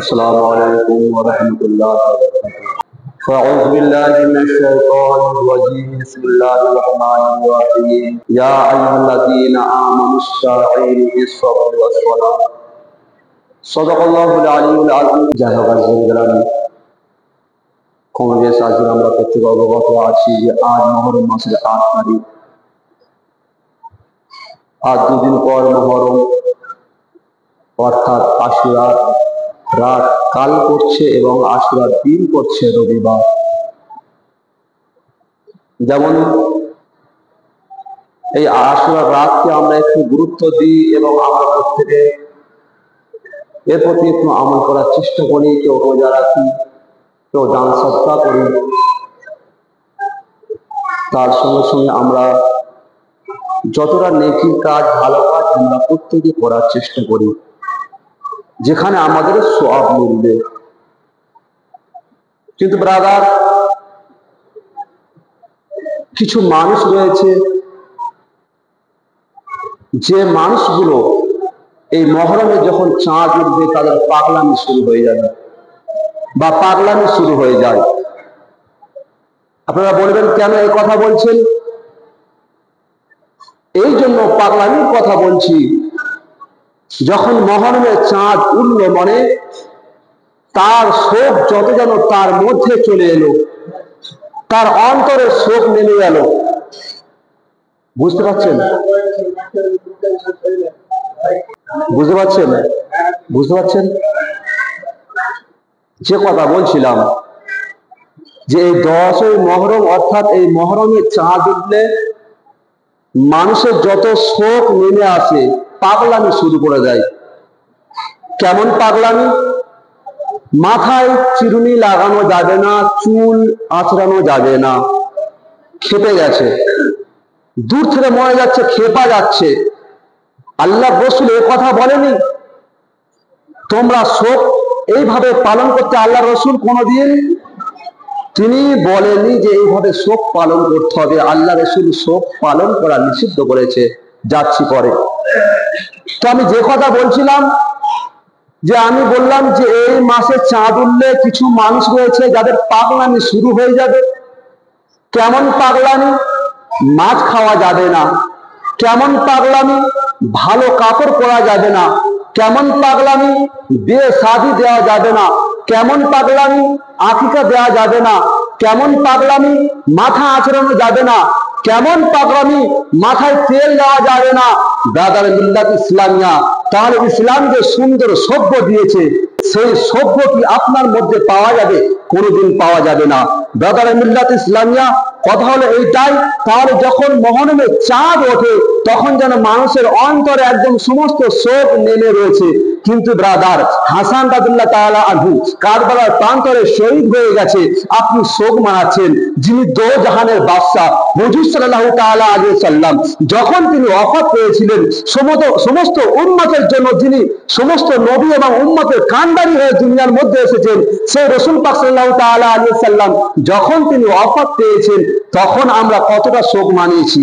السلام عليكم ورحمة الله وبركاته. فأعوذ بالله من الشيطان الرجيم. بسم الله الرحمن الرحيم. يا أيها الذين آمنوا استعينوا بالصبر والصلاة. صدق الله العلي العظيم. যাই হোক আলহামদুলিল্লাহ, কংগ্রেস আজকে আমরা প্রত্যেক অবগত আছি যে আজ মহরম মাসের ৮ তারিখ। আজ দুদিন পর মহরম অর্থাৎ আশুরার রাত কাল করছে এবং আশুরার দিন করছে রবিবার। যেমন এই আশুরার রাতকে আমরা একটু গুরুত্ব দিই এবং আমরা প্রত্যেকে এর প্রতি একটু আমল করার চেষ্টা করি। কেউ রোজা রাখি, কেউ দান সদকা করি। তার সঙ্গে সঙ্গে আমরা যতটা নেকির কাজ, ভালো কাজ আমরা প্রত্যেকে করার চেষ্টা করি, যেখানে আমাদের সওয়াব মিলবে। কিন্তু ব্রাদার, কিছু মানুষ রয়েছে যে মানুষগুলো এই মহরমে যখন চাঁদ উঠবে তাদের পাগলামি শুরু হয়ে যাবে বা পাগলামি শুরু হয়ে যায়। আপনারা বলবেন কেন এই কথা বলছেন? এই জন্য পাগলামির কথা বলছি, যখন মহরমে চাঁদ উঠল মানে তার শোক যত যেন তার মধ্যে চলে এলো, তার অন্তরে শোক নেমে গেল। বুঝতে পারছেন? বুঝতে পারছেন? বুঝতে পারছেন যে কথা বলছিলাম, যে এই 10ই মহরম অর্থাৎ এই মহরমে চাঁদ উঠলে মানুষের যত শোক নেমে আসে, পাগলামি শুরু করে দেয়। কেমন পাগলামি? মাথায় চিরুনি লাগানো যাবে না, চুল আঁচড়ানো যাবে না, খেপে গেছে, দূর থেকে মনে যাচ্ছে খেপা যাচ্ছে। আল্লাহ রসুল এ কথা বলেনি তোমরা শোক এইভাবে পালন করতে। আল্লাহ রসুল কোনদিন তিনি বলেননি যে এইভাবে শোক পালন করতে হবে। আল্লাহ রসুল শোক পালন করা নিষিদ্ধ করেছে। যাচ্ছি পরে। তো আমি যে কথা বলছিলাম, যে আমি বললাম যে এই মাসে চাঁদ উঠলে কিছু মানুষ রয়েছে যাদের পাগলামি শুরু হয়ে যাবে। কেমন পাগলামি? মাছ খাওয়া যাবে না। কেমন পাগলামি? ভালো কাপড় পরা যাবে না। কেমন পাগলামি? বিয়ে শাদী দেওয়া যাবে না। কেমন পাগলামি? আকিকা দেওয়া যাবে না। কেমন পাগলামি? মাথা আঁচড়ানো যাবে না। কেমন পাগলামি? মাথায় তেল দেওয়া যাবে না। ব্রাদার মিল্লাত ইসলামিয়া, তাহলে ইসলাম যে সুন্দর সভ্য দিয়েছে, সেই সভ্য কি আপনার মধ্যে পাওয়া যাবে? কোনোদিন পাওয়া যাবে না। ব্রাদার মিল্লাত ইসলামিয়া, কথা হলো এইটাই। তাহলে যখন মহরমে চাঁদ ওঠে তখন যেন মানুষের অন্তরে একদম সমস্ত শোক নেমে রয়েছে। কিন্তু ব্রাদার, হাসান রাদিয়াল্লাহু তাআলা আনহু কারবালার প্রান্তরে শহীদ হয়ে গেছে, আপনি শোক মানাচ্ছেন। যিনি দো জাহানের বাদশা হুজুর সাল্লাল্লাহু তাআলা আলাইহি সাল্লাম, যখন তিনি ওফাত পেয়েছিলেন, সমস্ত উম্মতের জন্য যিনি সমস্ত নবী এবং উম্মতের কান্ডারি হয়ে দুনিয়ার মধ্যে এসেছেন, সেই রাসূল পাক সাল্লাল্লাহু তাআলা আলাইহি সাল্লাম যখন তিনি ওফাত পেয়েছেন, তখন আমরা কতটা শোক মানিয়েছি।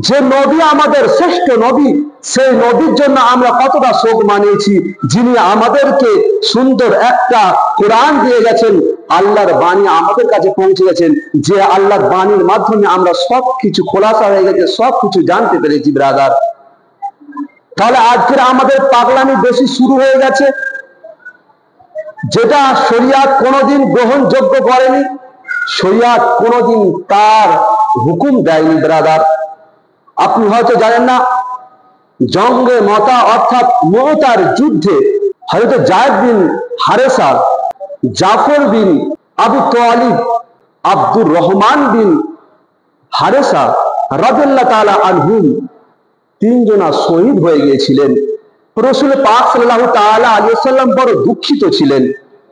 যে নবী আমাদের শ্রেষ্ঠ নবী, সেই নবীর জন্য আমরা কতটা শোক মানিয়েছি, যিনি আমাদেরকে সুন্দর একটা কোরআন দিয়ে গেছেন, আল্লাহর বাণী আমাদের কাছে পৌঁছে গেছেন, যে আল্লাহর বাণীর মাধ্যমে আমরা সবকিছু খোলাসা হয়ে গেছে, সবকিছু জানতে পেরেছি। ব্রাদার, তাহলে আজকের আমাদের পাগলামি বেশি শুরু হয়ে গেছে, যেটা শরিয়াত কোনোদিন গ্রহণযোগ্য করেনি, শরিয়াত কোনোদিন তার হুকুম দেয়নি। ব্রাদার, আপনি হয়তো জানেন না, জঙ্গে মতা অর্থাৎ মুতার যুদ্ধে হযরত যায়েদ বিন হারেসা, জাফর বিন আবু তালিব, আব্দুর রহমান বিন হারেসা রাদিয়াল্লাহু তাআলা আনহুম তিনজনা শহীদ হয়ে গিয়েছিলেন। রাসূল পাক সাল্লাল্লাহু তাআলা আলাইহি সাল্লাম বড় দুঃখিত ছিলেন।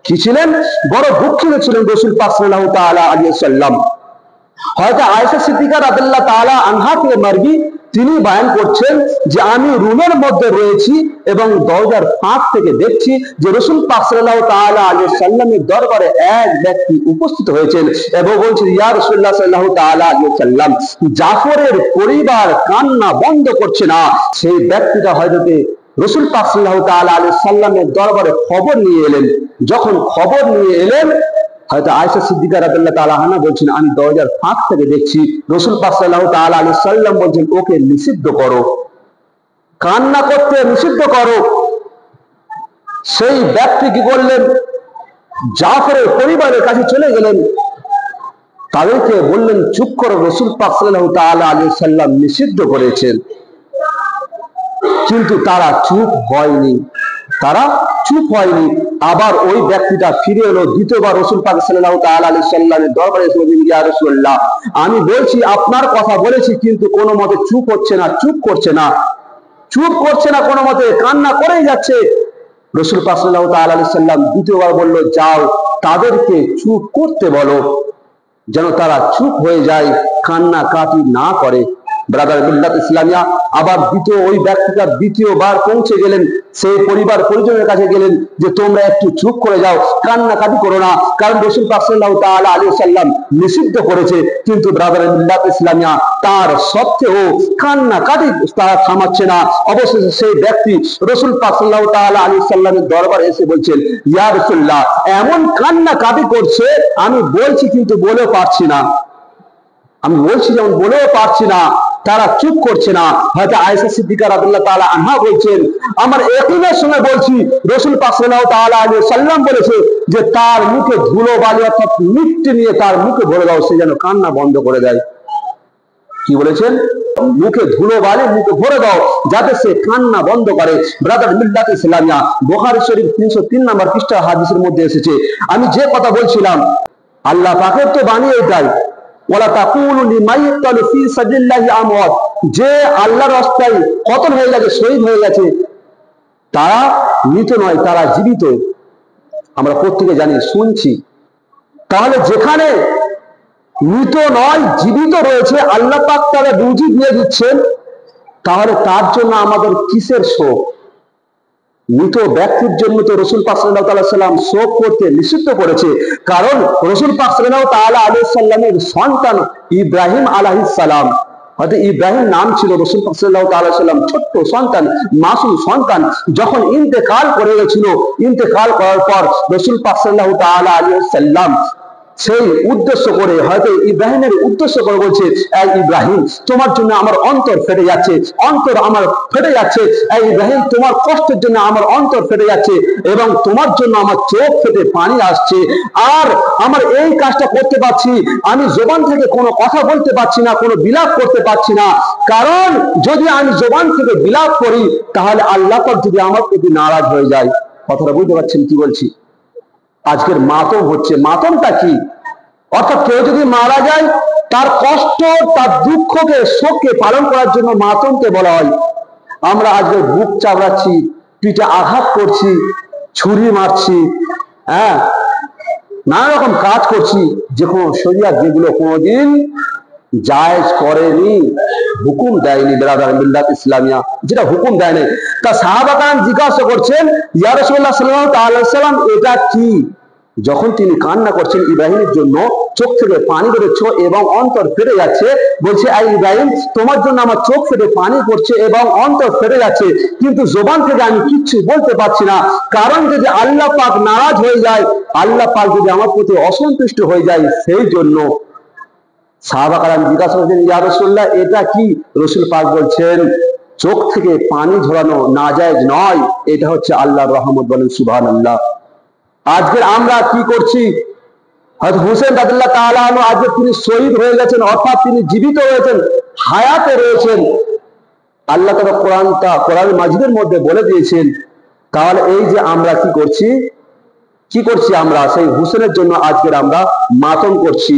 কি ছিলেন? বড় দুঃখিত ছিলেন রাসূল পাক সাল্লাল্লাহু তাআলা আলাইহি সাল্লাম। হয়তো আয়েশা সিদ্দিকা রাদিয়াল্লাহু তাআলা আনহা কে মারবি, তিনি বয়ান করছেন যে আমি রুমের মধ্যে রয়েছি এবং দরজার ফাঁক থেকে দেখছি যে রাসূল পাক সাল্লাল্লাহু তাআলা আলাইহি সাল্লামের দরবারে এক ব্যক্তি উপস্থিত হয়েছেন এবং বলছেন, ইয়া রাসূলুল্লাহ সাল্লাল্লাহু তাআলা আলাইহি সাল্লাম, জাফরের পরিবার কান্না বন্ধ করছে না। সেই ব্যক্তিটা হযরতে রাসূল পাক সাল্লাল্লাহু তাআলা আলাইহি সাল্লামের দরবারে খবর নিয়ে এলেন। যখন খবর নিয়ে এলেন, হয়তো আয়েশা সিদ্দিকা রাদিয়াল্লাহু তাআলা আনহা বলছেন, আমি দরজার ফাঁক থেকে দেখছি রাসূল পাক সাল্লাল্লাহু তাআলা আলাইহি সাল্লাম বলছেন, ওকে নিষিদ্ধ করো, কান্না করতে নিষিদ্ধ করো। সেই ব্যক্তি কি করলেন, জাফরের পরিবারের কাছে চলে গেলেন, তাদেরকে বললেন, চুপ করো, রাসূল পাক সাল্লাল্লাহু তাআলা আলাইহি সাল্লাম নিষিদ্ধ করেছেন। কিন্তু তারা চুপ হয়নি, তারা চুপ হয়নি। আবার ওই ব্যক্তিটা ফিরে এলো, দ্বিতীয়বার রাসূল পাক সাল্লাল্লাহু তাআলা আলাইহি সাল্লামের দরবারে এসে বললেন, ইয়া রাসূলুল্লাহ, আমি বলছি, আপনার কথা বলেছি, কিন্তু কোনো মতে চুপ হচ্ছে না, চুপ করছে না, চুপ করছে না, কোনো মতে কান্না করেই যাচ্ছে। রাসূল পাক সাল্লাল্লাহু তাআলা আলাইহি সাল্লাম দ্বিতীয়বার বলল, যাও তাদেরকে চুপ করতে বলো, যেন তারা চুপ হয়ে যায়, কান্না কাটি না করে। ব্রাদার মিল্লাত ইসলামিয়া, আবার ওই ব্যক্তিটা দ্বিতীয়বার পৌঁছে গেলেন, সেই পরিবার পরিজনের কাছে গেলেন যে তোমরা একটু চুপ করে যাও, কান্নাকাটি করো না, কারণ রাসূল পাক সাল্লাল্লাহু তাআলা আলাইহি সাল্লাম নিষিদ্ধ করেছে। কিন্তু ব্রাদার মিল্লাত ইসলামিয়া, তার সত্ত্বেও কান্নাকাটি তারা থামাচ্ছে না। অবশেষে সেই ব্যক্তি রাসূল পাক সাল্লাল্লাহু তাআলা আলাইহি সাল্লামের দরবারে এসে বলছেন, ইয়া রাসূলুল্লাহ, এমন কান্নাকাটি করছে, আমি বলছি কিন্তু বলেও পারছি না, আমি বলছি যেমন বলেও পারছি না, তারা চুপ করছে না। হয়তো আয়েশা সিদ্দিকা রাদিয়াল্লাহু তাআলা আনহা বলছেন, আমার ইয়াকিনের সঙ্গে বলছি, রাসূল পাক সাল্লাল্লাহু তাআলা আলাইহি সাল্লাম বলেছে যে তার মুখে ধুলো বালি অর্থাৎ মিষ্টি নিয়ে তার মুখে ভরে দাও, সে যেন কান্না বন্ধ করে দেয়। কি বলেছেন? মুখে ধুলো বালি মুখে ভরে দাও, যাতে সে কান্না বন্ধ করে। ব্রাদার মিল্লাত ইসলামিয়া, বুখারী শরীফ 303 নম্বর পৃষ্ঠা হাদিসের মধ্যে এসেছে। আমি যে কথা বলছিলাম, আল্লাহ পাকের তো বাণী এটাই, ওয়ালা তাকুলু লিমান ইয়াকতালু ফি সাবিলিল্লাহি আমওয়াত, যে আল্লাহর রাস্তায় কতল হয়ে গেছে, শহীদ হয়ে গেছে, তারা মৃত নয়, তারা জীবিত। আমরা প্রত্যেকে জানি, শুনছি। তাহলে যেখানে মৃত নয়, জীবিত রয়েছে, আল্লাহ পাক তারা রুজি দিয়ে দিচ্ছেন, তাহলে তার জন্য আমাদের কিসের শোক? মৃত ব্যক্তির জন্য তো রাসূল পাক সাল্লাল্লাহু আলাইহি সাল্লাম শোক করতে নিষিদ্ধ করেছে। কারণ রাসূল পাক সাল্লাল্লাহু তাআলা আলাইহি সাল্লামের সন্তান ইব্রাহিম আলাইহিস সালাম, হয়তো ইব্রাহিম নাম ছিল, রাসূল পাক সাল্লাল্লাহু তাআলা আলাইহি সাল্লাম ছোট্ট সন্তান, মাসুম সন্তান, যখন ইন্তেকাল করে গেছিল, ইন্তেকাল করার পর রাসূল পাক সাল্লাল্লাহু তাআলা আলাইহি সাল্লাম সেই উদ্দেশ্য করে, হয়তো ইব্রাহিমের উদ্দেশ্য করে বলছে, এই ইব্রাহিম, তোমার জন্য আমার অন্তর ফেটে যাচ্ছে, অন্তর আমার ফেটে যাচ্ছে, এই ইব্রাহিম, তোমার কষ্টের জন্য আমার অন্তর ফেটে যাচ্ছে, এবং তোমার জন্য আমার চোখ ফেটে পানি আসছে। আর আমার এই কাজটা করতে পারছি, আমি জবান থেকে কোনো কথা বলতে পারছি না, কোনো বিলাপ করতে পারছি না, কারণ যদি আমি জবান থেকে বিলাপ করি, তাহলে আল্লাহ পাক যদি আমার প্রতি নারাজ হয়ে যায়। কথাটা বুঝতে পারছেন কি বলছি? আজকের মাতম হচ্ছে, মাতমটা কি? অর্থাৎ কেউ যদি মারা যায়, তার কষ্ট, তার দুঃখকে, শোককে পালন করার জন্য মাতমকে বলা হয়। আমরা আজকে বুক চাপড়াচ্ছি, পিঠে আঘাত করছি, ছুরি মারছি, হ্যাঁ, নানা রকম কাজ করছি, যে কোনো শরিয়ত যেগুলো কোনোদিন জায়েজ করেনি, হুকুম দেয়নি। ব্রাদার মিল্লাত ইসলামিয়া, যেটা হুকুম দেয়নি, তা সাহাবাগণ জিজ্ঞাসা করছেন, ইয়া রাসূলুল্লাহ সাল্লাল্লাহু তাআলা আলাইহি সাল্লাম, এটা কি? যখন তিনি কান্না করছেন, ইব্রাহিমের জন্য চোখ থেকে পানি বেরোচ্ছে এবং অন্তর ফেটে যাচ্ছে, বলছে, এই ইব্রাহিম, তোমার জন্য আমার চোখ ফেটে পানি পড়ছে এবং অন্তর ফেটে যাচ্ছে, কিন্তু জবান থেকে আমি কিচ্ছু বলতে পারছি না, কারণ যদি আল্লাহ পাক নারাজ হয়ে যায়, আল্লাহ পাক যদি আমার প্রতি অসন্তুষ্ট হয়ে যায়, সেই জন্য। সাহাবাগণ জিজ্ঞাসা করছেন, ইয়া রাসূলুল্লাহ, এটা কি? রাসূল পাক বলছেন, চোখ থেকে পানি ঝরানো নাজায়েজ নয়, এটা হচ্ছে আল্লাহর রহমত। বলেন সুবহানাল্লাহ। আজকে আমরা কি করছি? হযরত হুসেন রাদিয়াল্লাহু তাআলা আনহু আজকে তিনি শহীদ হয়ে গেছেন, অর্থাৎ তিনি জীবিত হয়েছেন, হায়াতে রয়েছেন। আল্লাহ তাআলা কোরআন মাজিদের মধ্যে বলে দিয়েছেন। তাহলে এই যে আমরা কি করছি, কি করছি? আমরা সেই হুসেনের জন্য আজকের আমরা মাতম করছি,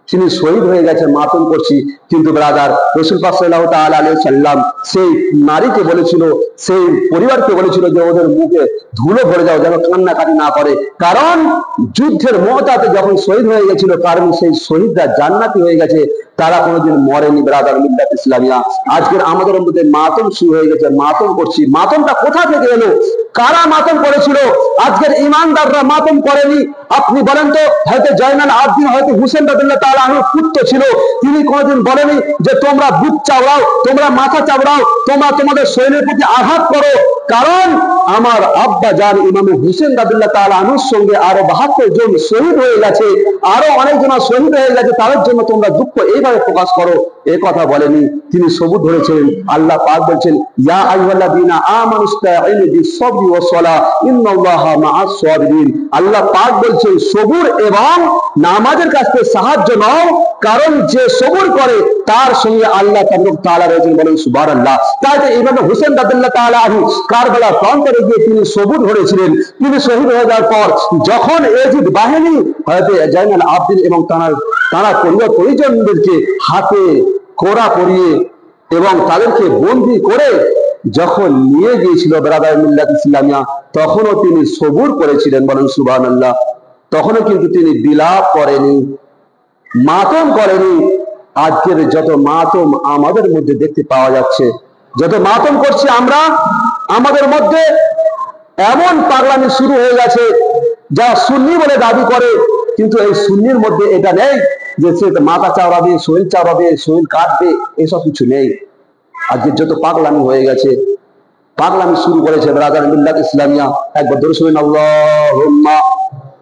তিনি শহীদ হয়ে গেছে, মাতম করছি। কিন্তু ব্রাদার, রাসূল পাক সাল্লাল্লাহু তাআলা আলাইহি সাল্লাম সেই নারীকে বলেছিল, সেই পরিবারকে বলেছিল যে ওদের মুখে ধুলো ভরে যাও, যেন কান্নাকাটি না করে, কারণ যুদ্ধের মুহূর্তে যখন শহীদ হয়ে গেছিল, কারণ সেই শহীদরা জান্নাতি হয়ে গেছে, তারা কোনোদিন মরেনি। ব্রাদার মিল্লাত ইসলামিয়া, আজকের আমাদের মধ্যে মাতম শুরু হয়ে গেছে, মাতম করছি। মাতমটা কোথা থেকে এলো? কারা মাতম করেছিল? আজ আজকের ইমানদাররা মাতম করেনি। আপনি বলেন তো, হয়তো জয়নাল আবদিন হয়তো হুসেন রাদিয়াল্লাহু তাআলা আনহুর পুত্র ছিল, তিনি কোনোদিন বলেনি যে তোমরা বুক চাওড়াও, তোমরা মাথা চাওড়াও, তোমরা তোমাদের শরীরের প্রতি আঘাত করো, কারণ আমার আব্বা জান ইমাম হুসেন রাদিয়াল্লাহু তাআলা আনহুর সঙ্গে আরো 72 জন শহীদ হয়ে গেছে, আরো অনেকজন শহীদ হয়ে গেছে, তাদের জন্য তোমরা দুঃখ এইভাবে প্রকাশ করো, এ কথা বলেনি। তিনি সবুর ধরেছিলেন। আল্লাহ পাক বলছেন, ইয়া আইয়ুহাল্লাযীনা আমানুস্তাঈনু বিস-সাবরি ওয়াস-সালাহ ইন্নাল্লাহা মা'আস সাবিরিন। আল্লাহ পাক বলছেন সবুর এবং নামাজের কাছ থেকে সাহায্য নাও, কারণ যে সবুর করে তার সঙ্গে আল্লাহ তাআলা রয়েছেন। বলেন সুবহানাল্লাহ। তাই তো ইমাম হুসেন রাদিয়াল্লাহু তাআলা আনহু কারবালা প্রান্তরে গিয়ে তিনি সবুর ধরেছিলেন। তিনি শহীদ হয়ে যাওয়ার পর যখন এজিদ বাহিনী হয়তো জয়নাল আবদিন এবং তারা পরিজনদেরকে হাতে কোড়া পরিয়ে এবং তাদেরকে বন্দী করে যখন নিয়ে গিয়েছিল ব্রাদার মিল্লাত ইসলামিয়া, তখনও তিনি সবুর করেছিলেন। বলেন সুবহানাল্লাহ। তখনও কিন্তু তিনি বিলাপ করেনি, মাতম করেনি। আজকের যত মাতম আমাদের মধ্যে দেখতে পাওয়া যাচ্ছে, যত মাতম করছি আমরা, আমাদের মধ্যে এমন পাগলামি শুরু হয়ে গেছে, যা সুন্নি বলে দাবি করে, কিন্তু এই সুন্নির মধ্যে এটা নেই যে সে মাথা চাওড়াবে, শরীর চাওড়াবে, শরীর কাটবে, এসব কিছু নেই। আজকে যত পাগলামি হয়ে গেছে, পাগলামি শুরু করেছে ব্রাদার মিল্লাত ইসলামিয়া। একবার ধরে শুনেন আল্লাহুম্মা।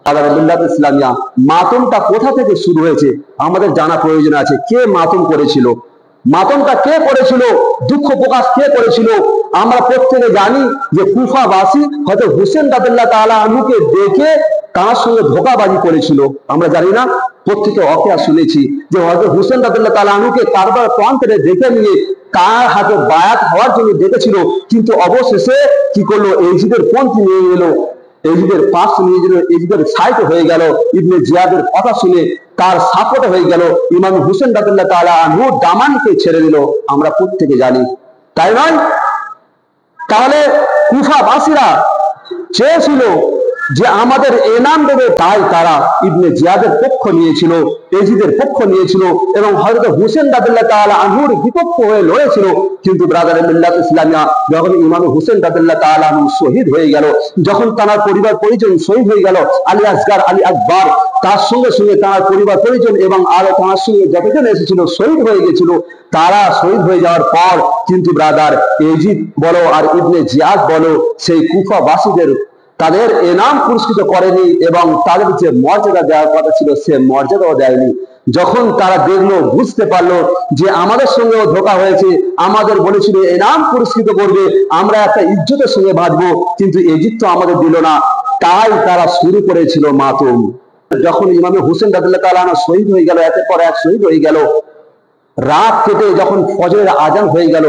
ব্রাদার মিল্লাত ইসলামিয়া মাতমটা কোথা থেকে শুরু হয়েছে আমাদের জানা প্রয়োজন আছে। কে মাতম করেছিল, মাতমটা কে করেছিল, দুঃখ প্রকাশ কে করেছিল? আমরা প্রত্যেকে জানি যে কুফাবাসী হয়তো হুসেন রাদিয়াল্লাহু তাআলা আনহুকে দেখে তার সঙ্গে ধোঁকাবাজি করেছিল। আমরা জানি না, প্রত্যেকে অকেয়া শুনেছি যে হয়তো হুসেন রাদিয়াল্লাহু তাআলা আনহুকে কারবার প্রান্তরে দেখে নিয়ে তার হাতে বায়াত হওয়ার জন্য ডেকেছিল, কিন্তু অবশেষে কি করলো, এজিদের পন্থী নিয়ে এলো, এজিদের পাশ নিয়ে গেল, এজিদের সাইড হয়ে গেল। ইবনে জিয়াদের কথা শুনে তার সাপোর্ট হয়ে গেল, ইমাম হুসেন রাদিয়াল্লাহু তাআলা আনহু দামানকে ছেড়ে দিল। আমরা প্রত্যেকে জানি, তাই নয়? তাহলে কুফাবাসীরা চেয়েছিল যে আমাদের এনাম দেবে, তাই তারা ইবনে জিয়াদের পক্ষ নিয়েছিল, এজিদের পক্ষ নিয়েছিল এবং হযরত হুসেন রাদিয়াল্লাহু তাআলা আনহুর বিপক্ষ হয়ে লড়েছিল। কিন্তু ব্রাদার মিল্লাত ইসলামিয়া যখন ইমাম হুসেন রাদিয়াল্লাহু তাআলা আনহু শহীদ হয়ে গেল, যখন তার পরিবার পরিজন শহীদ হয়ে গেল, আলী আসগার, আলী আকবর, তার সঙ্গে সঙ্গে তার পরিবার পরিজন এবং আরো তার সঙ্গে যতজন এসেছিল শহীদ হয়ে গেছিল, তারা শহীদ হয়ে যাওয়ার পর কিন্তু ব্রাদার এজিদ বলো আর ইবনে জিয়াদ বলো, সেই কুফাবাসীদের তাদের এনাম পুরস্কৃত করেনি এবং তাদের যে মর্যাদা দেওয়ার কথা ছিল সে মর্যাদাও দেয়নি। যখন তারা দেখলো, বুঝতে পারলো যে আমাদের সঙ্গেও ধোঁকা হয়েছে, আমাদের বলেছিল এনাম পুরস্কৃত করবে, আমরা একটা ইজ্জতের সঙ্গে বাঁচবো, কিন্তু এজিদ তো আমাদের দিল না, তাই তারা শুরু করেছিল মাতম। যখন ইমাম হুসেন রাদিয়াল্লাহু তাআলা আনহু শহীদ হয়ে গেল, একের পর এক শহীদ হয়ে গেল, রাত কেটে যখন ফজরের আজান হয়ে গেল,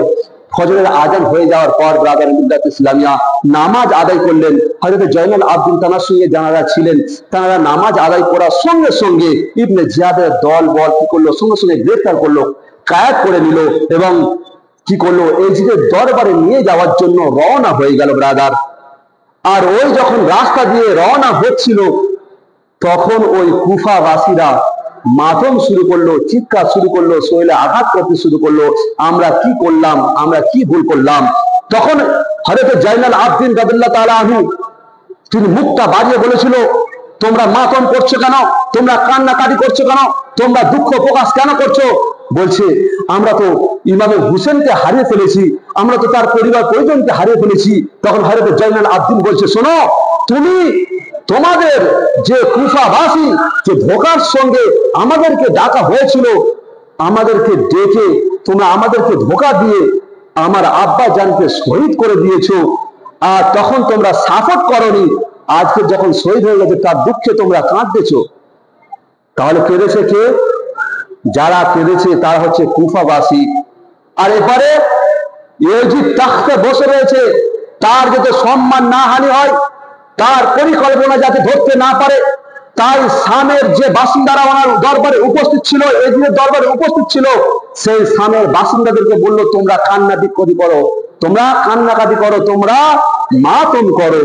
ফজরের আজান হয়ে যাওয়ার পর ব্রাদার মিল্লাত ইসলামিয়া নামাজ আদায় করলেন। হযরত জয়নাল আবদিন তানার সঙ্গে যারা ছিলেন, তারা নামাজ আদায় করার সঙ্গে সঙ্গে ইবনে জিয়াদের দল বল কি করলো, সঙ্গে সঙ্গে গ্রেফতার করলো, কায়েদ করে নিল এবং কি করলো, এজিদের দরবারে নিয়ে যাওয়ার জন্য রওনা হয়ে গেল ব্রাদার। আর ওই যখন রাস্তা দিয়ে রওনা হচ্ছিল, তখন ওই কুফাবাসীরা মাতম শুরু করলো, চিৎকার শুরু করলো, শরীরে আঘাত করতে শুরু করলো, আমরা কি করলাম, আমরা কি ভুল করলাম। তখন হযরত জয়নাল আবদিন রাদিয়াল্লাহু তাআলা আনহু তিনি মুখটা বাড়িয়ে বলেছিল, তোমরা মাতম করছো কেন, তোমরা কান্নাকাটি করছো কেন, তোমরা দুঃখ প্রকাশ কেন করছো? বলছে আমরা তো ইমাম হুসেনকে হারিয়ে ফেলেছি, আমরা তো তার পরিবার পরিজনকে হারিয়ে ফেলেছি। তখন হযরত জয়নাল আবদিন বলছে, শোনো, তুমি তোমাদের যে কুফাবাসী যে ধোঁকার সঙ্গে আমাদেরকে ডাকা হয়েছিল, আমাদেরকে ডেকে তোমরা আমাদেরকে ধোঁকা দিয়ে আমার আব্বা জানকে শহীদ করে দিয়েছো, আর তখন তোমরা সাপোর্ট করনি, আজকে যখন শহীদ হয়ে গেছে তার দুঃখে তোমরা কাঁদতেছো। তাহলে কেঁদেছে কে? যারা কেঁদেছে তারা হচ্ছে কুফাবাসী। আর এবারে এজিদ তাখতে বসে রয়েছে, তার যাতে সম্মান না হানি হয়, তার পরিকল্পনা যাতে ধরতে না পারে, তাই শামের যে বাসিন্দারা ওনার দরবারে উপস্থিত ছিল, এজিদের দরবারে উপস্থিত ছিল, সেই শামের বাসিন্দাদেরকে বললো, তোমরা কান্নাকাটি করো, তোমরা কান্নাকাটি করো, তোমরা মাতম করো।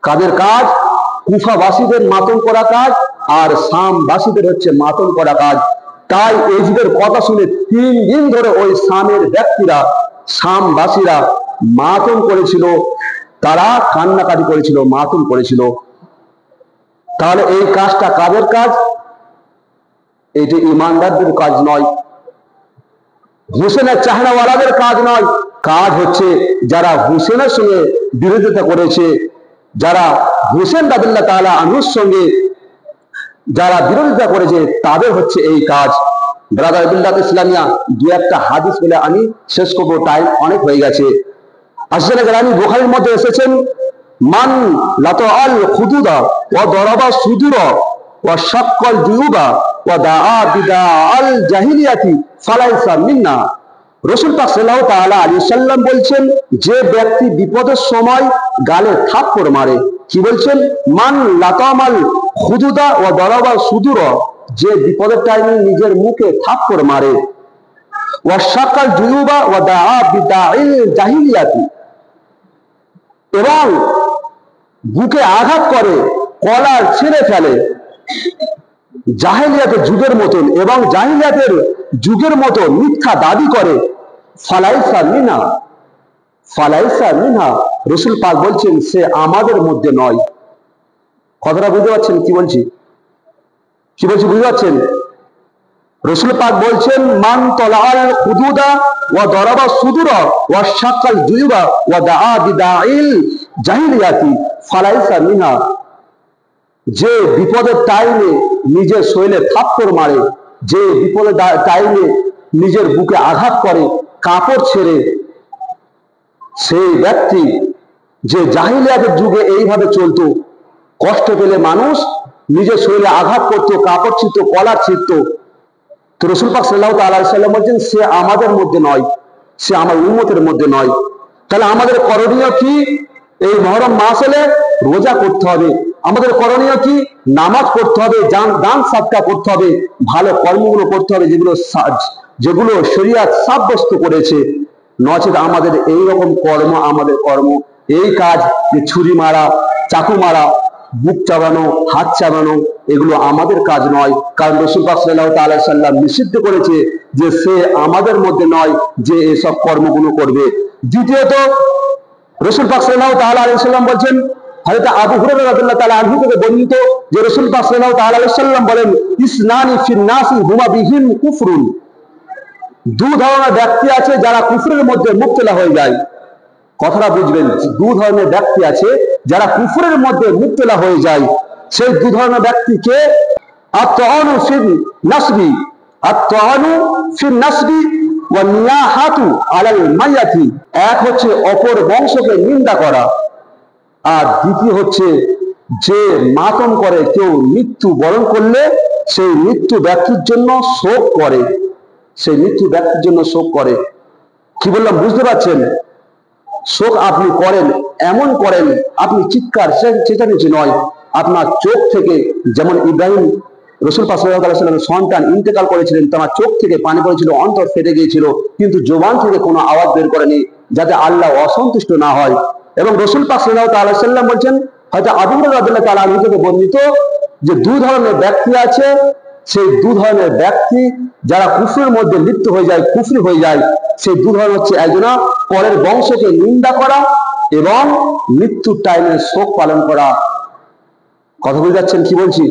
কাদের কাজ? কুফাবাসীদের মাতম করা কাজ, আর শামবাসীদের হচ্ছে মাতম করা কাজ। তাই এজিদের কথা শুনে 3 দিন ধরে ওই শামের ব্যক্তিরা, শামবাসীরা মাতম করেছিল। তারা কান্নাকাটি করেছিল, মাতুম করেছিল। তাহলে এই কাজটা কাদের কাজ? এটি ইমানদারদের কাজ নয়, হুসেনের চাহনাওয়ালাদের কাজ নয়। কাজ হচ্ছে যারা হুসেনের সঙ্গে বিরোধিতা করেছে, যারা হুসেন রাদিয়াল্লাহু তাআলা আনহুর সঙ্গে যারা বিরোধিতা করেছে, তাদের হচ্ছে এই কাজ। ব্রাদার বিল্লাত ইসলামিয়া, দু একটা হাদিস বলে আমি শেষ করবো, টাইম অনেক হয়ে গেছে। আসলে গ্রামী বুখারীর মধ্যে এসেছেন, মান লাতাআল খুদুদা ওয়া দারাবা সুদুরা ওয়া শাক্কাল জুয়ুবা ওয়া দাআ বিদাআল জাহিলিয়াতি ফালাইসা মিন্না। রাসূল পাক সাল্লাল্লাহু তাআলা আলাইহি সাল্লাম বলছেন, যে ব্যক্তি বিপদের সময় গালে থাপ্পড় মারে, কি বলছেন? মান লাতামাল খুদুদা ওয়া দারাবা সুদুরা, যে বিপদের টাইমে নিজের মুখে থাপ্পড় মারে, ওয়া শাক্কাল জুয়ুবা ওয়া দাআ বিদাআল জাহিলিয়াতি, এবং বুকে আঘাত করে, কলার ছিঁড়ে ফেলে, জাহেলিয়াতের যুগের মতন, এবং জাহেলিয়াতের যুগের মতো মিথ্যা দাবি করে, ফালাইসা মিনা, ফালাইসা মিনা। রাসূল পাক বলছেন, সে আমাদের মধ্যে নয়। কথাটা বুঝতে পারছেন কি বলছি? কি বলছি বুঝতে পারছেন? রাসূল পাক বলছেন, মান তালাআল খুদুদা ওয়া দারাবা সুদুরা ওয়া শাক্কাল জুয়ুবা ওয়া দাআ বিদাইল জাহিলিয়াতি ফালাইসা মিনা। যে বিপদের টাইমে নিজের শরীরে থাপ্পড় মারে, যে বিপদের টাইমে নিজের বুকে আঘাত করে, কাপড় ছেড়ে, সেই ব্যক্তি, যে জাহিলিয়াতের যুগে এইভাবে চলতো, কষ্ট পেলে মানুষ নিজের শরীরে আঘাত করতো, কাপড় ছিঁড়ত, কলার ছিঁড়ত, তো রাসূল পাক সাল্লাল্লাহু তাআলা আলাইহি সাল্লাম বলছেন, সে আমাদের মধ্যে নয়, সে আমার উম্মতের মধ্যে নয়। তাহলে আমাদের করণীয় কি? এই মুহররম মাস এলে রোজা করতে হবে। আমাদের করণীয় কি? নামাজ পড়তে হবে, দান সাদকা করতে হবে, ভালো কর্মগুলো করতে হবে, যেগুলো শরীয়ত সাব্যস্ত করেছে। নচেত আমাদের এই রকম কর্ম, আমাদের কর্ম, এই কাজ, যে ছুরি মারা, চাকু মারা, বুক চাবানো, হাত চাবানো, এগুলো আমাদের কাজ নয়। কারণ রাসূল পাক সাল্লাল্লাহু তাআলা আলাইহি সাল্লাম নিষিদ্ধ করেছে যে সে আমাদের মধ্যে নয় যে এসব কর্মগুলো করবে। দ্বিতীয়ত, রাসূল পাক সাল্লাল্লাহু তাআলা আলাইহি সাল্লাম বলছেন, হযরত আবু হুরায়রা রাদিয়াল্লাহু তাআলা আনহু থেকে বর্ণিত, যে রাসূল পাক সাল্লাল্লাহু তাআলা আলাইহি সাল্লাম বলেন, ইসনানি ফিন নাসি হুমা বিহিম কুফরুন। দু ধরনের ব্যক্তি আছে যারা কুফরের মধ্যে মুবতলা হয়ে যায়। কথাটা বুঝবেন, দু ধরনের ব্যক্তি আছে যারা কুফরের মধ্যে মুবতলা হয়ে যায়। সেই দু ধরনের ব্যক্তিকে আত-তাআনু ফিন নাসবি, আত-তাআনু ফিন নাসবি ওয়া নিয়াহাতু আলাল মাইয়াতি। এক হচ্ছে অপর বংশকে নিন্দা করা, আর দ্বিতীয় হচ্ছে যে মাতম করে, কেউ মৃত্যু বরণ করলে সেই মৃত্যু ব্যক্তির জন্য শোক করে, সেই মৃত্যু ব্যক্তির জন্য শোক করে। কি বললাম বুঝতে পারছেন? শোক আপনি করেন, এমন করেন, আপনি চিৎকার চেঁচামেচি নয়, আপনার চোখ থেকে, যেমন ইব্রাহিম, রাসূল পাক সাল্লাল্লাহু আলাইহি ওয়াসাল্লামের সন্তান ইন্তেকাল করেছিলেন, তার চোখ থেকে পানি পড়েছিল, অন্তর ফেটে গিয়েছিল, কিন্তু জবান থেকে কোনো আওয়াজ বের করেনি, যাতে আল্লাহ অসন্তুষ্ট না হয়। এবং রাসূল পাক সাল্লাল্লাহু আলাইহি ওয়াসাল্লাম বলছেন, হয়তো আবু হুরায়রা রাদিয়াল্লাহু তাআলা আনহু থেকে বর্ণিত, যে দু ধরনের ব্যক্তি আছে, সেই দু ধরনের ব্যক্তি যারা কুফরের মধ্যে লিপ্ত হয়ে যায়, কুফরি হয়ে যায়, সেই দু ধরনের হচ্ছে, একজনা পরের বংশকে নিন্দা করা এবং মৃত্যুর টাইমে শোক পালন করা। কথা বুঝতে যাচ্ছেন কি বলছি?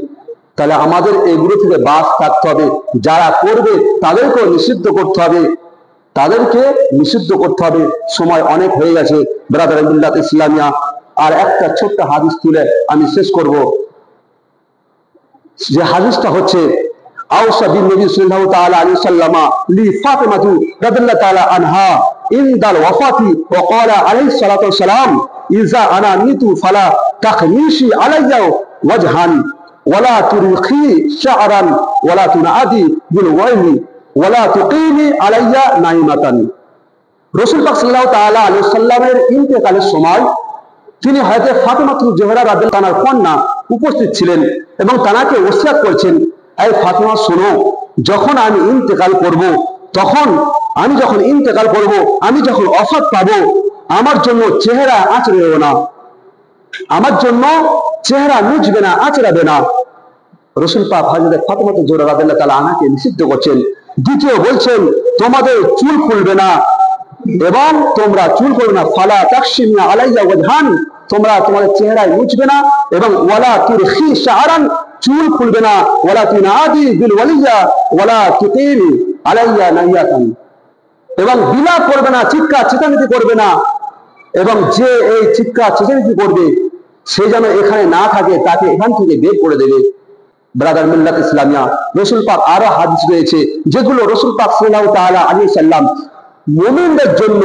তাহলে আমাদের এগুলো থেকে বাদ থাকতে হবে। যারা করবে তাদেরকেও নিষিদ্ধ করতে হবে, তাদেরকে নিষিদ্ধ করতে হবে। সময় অনেক হয়ে গেছে ব্রাদার মিল্লাত ইসলামিয়া। আর একটা ছোট্ট হাদিস তুলে আমি শেষ করব। যে হাদিসটা হচ্ছে, আওসা বিন নবী সাল্লাল্লাহু তাআলা আলাইহি ওয়াসাল্লাম লি ফাতিমাতু রাদিয়াল্লাহু তাআলা আনহা ইনদাল ওয়াফাতি ওয়া ক্বালা আলাইহিস সালাতু ওয়াস সালাম, ইযা আনা মিতু ফালা তাখমিশি আলাইয়া ওয়াজহান ওয়ালা তুরখি শা'রান ওয়ালা তুনাদি বিল ওয়াইলি ওয়ালা তুকিমি আলাইয়া নাইমাতান। রাসূল পাক সাল্লাল্লাহু তাআলা আলাইহি ওয়াসাল্লামের ইন্তেকালের সময় তিনি হযরত ফাতিমাতুল জোহরা রাদিয়াল্লাহু তাআলার কন্যা উপস্থিত ছিলেন এবং তাকে ওসিয়ত করেছেন, এই ফাতিমা শোনো, যখন আমি ইন্তেকাল করব, আমি যখন ওফাত পাবো, আমার জন্য চেহারা আঁচড়াবে না, আমার জন্য চেহারা মুছবে না, আঁচড়াবে না। রাসূল পাক হযরত ফাতিমাতুল জোহরা রাদিয়াল্লাহু তাআলা আনহাকে নিষিদ্ধ করছেন। দ্বিতীয় বলছেন, তোমাদের চুল খুলবে না, এবং তোমরা চুল করবে না, ফালা তাকশিমিয়া আলাইয়া ওয়াজহান, তোমরা তোমাদের চেহারায় মুছবে না, এবং ওয়ালা তুরখি শাআরান, চুল খুলবে না, ওয়ালা তুনাদি বিল ওয়ালিয়া ওয়ালা তুকিল আলাইয়া নাইয়াতান, এবং বিলাপ করবে না, চিৎকার চেঁচামেচি করবে না, এবং যে এই চিৎকার চেঁচামেচি করবে সে যেন এখানে না থাকে, তাকে এখান থেকে বের করে দেবে। ব্রাদার মিল্লাত ইসলামিয়া, রসুল পাক আরো হাদিস রয়েছে যেগুলো রসুল পাক সাল্লাল্লাহু তাআলা আলাইহি সাল্লাম মুমিনদের জন্য,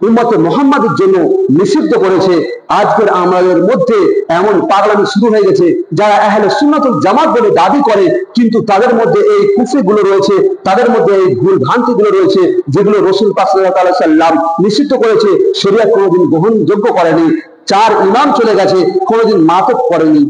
উম্মতে মুহাম্মাদের জন্য নিষিদ্ধ করেছে। আজকের আমাদের মধ্যে এমন পাগলামি শুরু হয়ে গেছে, যারা আহলে সুন্নাতুল জামাত বলে দাবি করে, কিন্তু তাদের মধ্যে এই কুফরি গুলো রয়েছে, তাদের মধ্যে এই ভুল ভ্রান্তি গুলো রয়েছে, যেগুলো রসুল পাক সাল্লাল্লাহু আলাইহি সাল্লাম নিষিদ্ধ করেছে, শরীয়ত কোনোদিন গ্রহণযোগ্য করেনি। 4 ইমাম চলে গেছে, কোনোদিন মাতব করেনি।